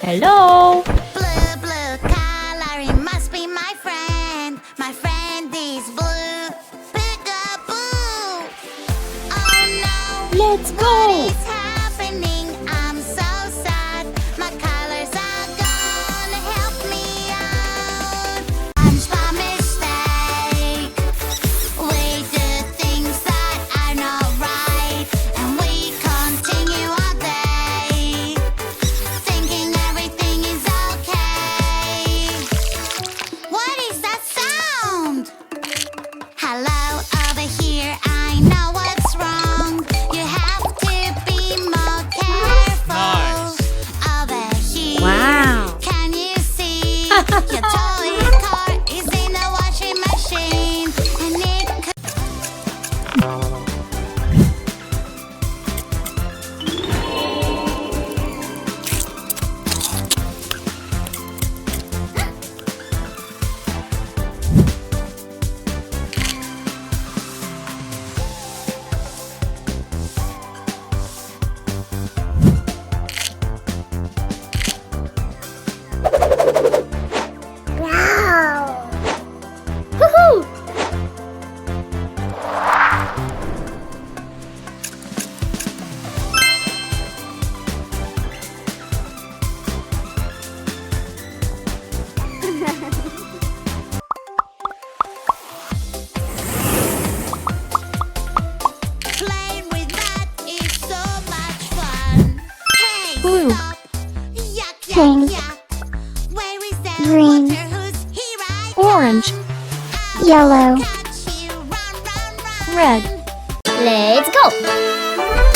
Hello. Blue, blue color, it must be my friend. My friend is blue. Peekaboo. Oh no. Let's go. What is happening? I'm so sad. My colors are gone. Help me out. Punch by mistake. We do things that are not right, and we continue our day, thinking everything is okay. What is that sound? Hello over here, I know what's wrong. You have to be more careful. Over here, Wow. can you see? Your toy car is in the washing machine, and it could Woohoo! playing with that is so much fun. Hey, Blue. stop! Yuck, yuck, Pink. yuck! Where is that Green. water? Who's here? I Orange. come. Yellow. Catch you, run, run, run. Red. Let's go!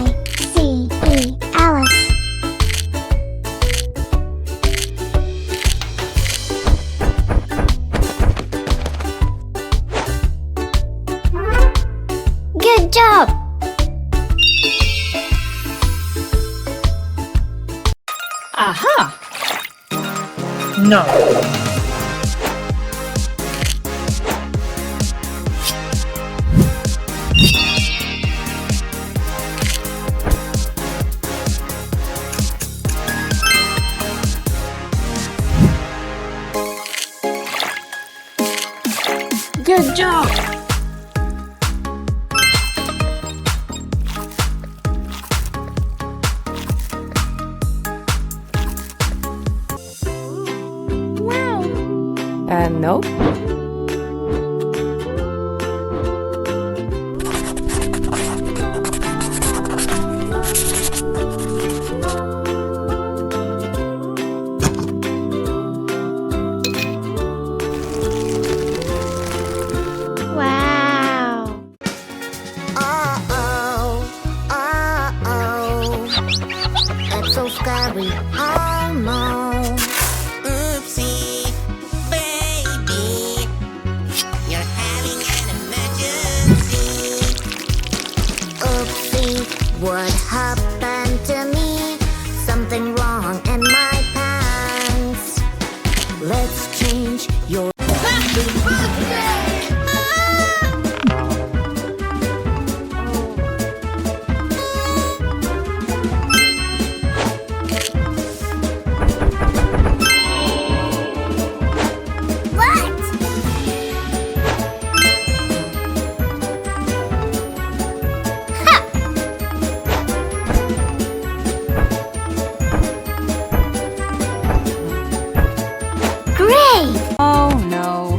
A-L-I-C-E, Alice. Good job! Aha. No. Good job. Wow. Nope. Wow! Uh-oh, uh-oh. That's so scary. Oh no. Oopsie, baby. You're having an emergency. Oopsie, what happened to me? Something wrong in my pants. Let's change your Great! Oh no.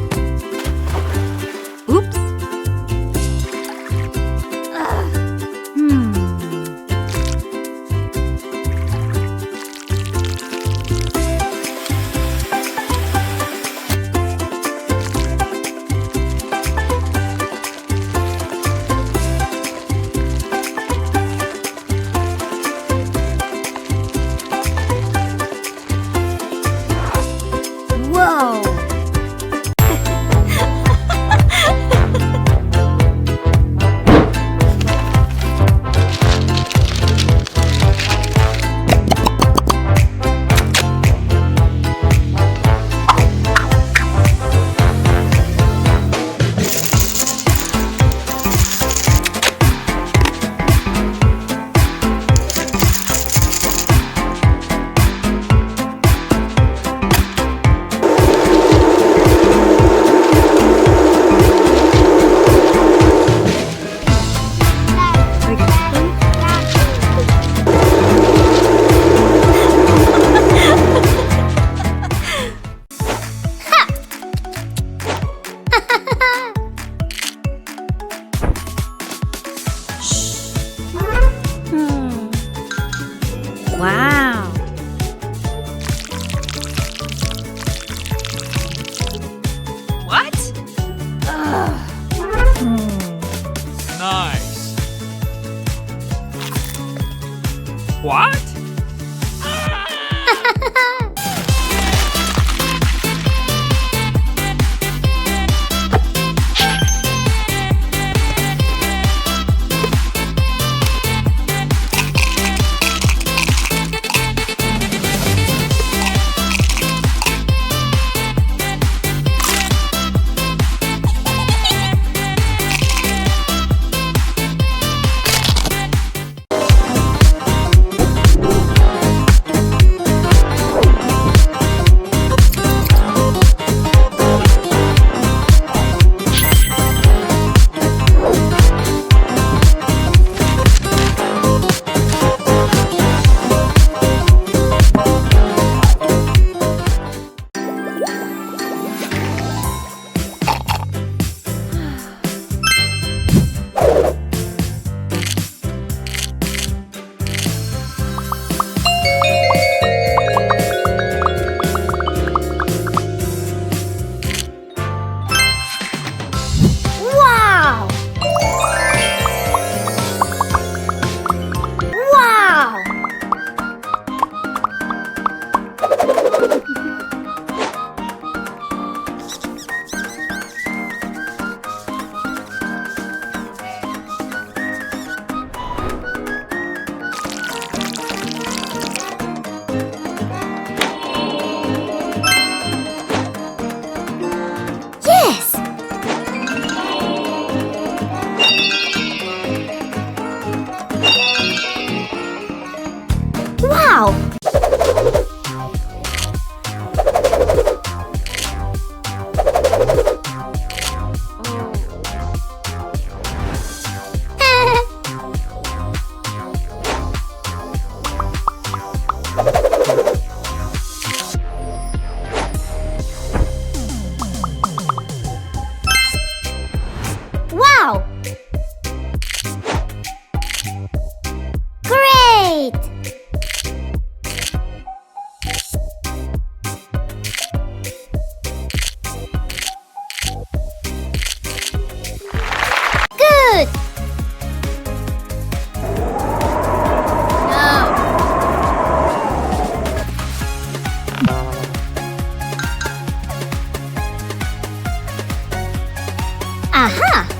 Aha!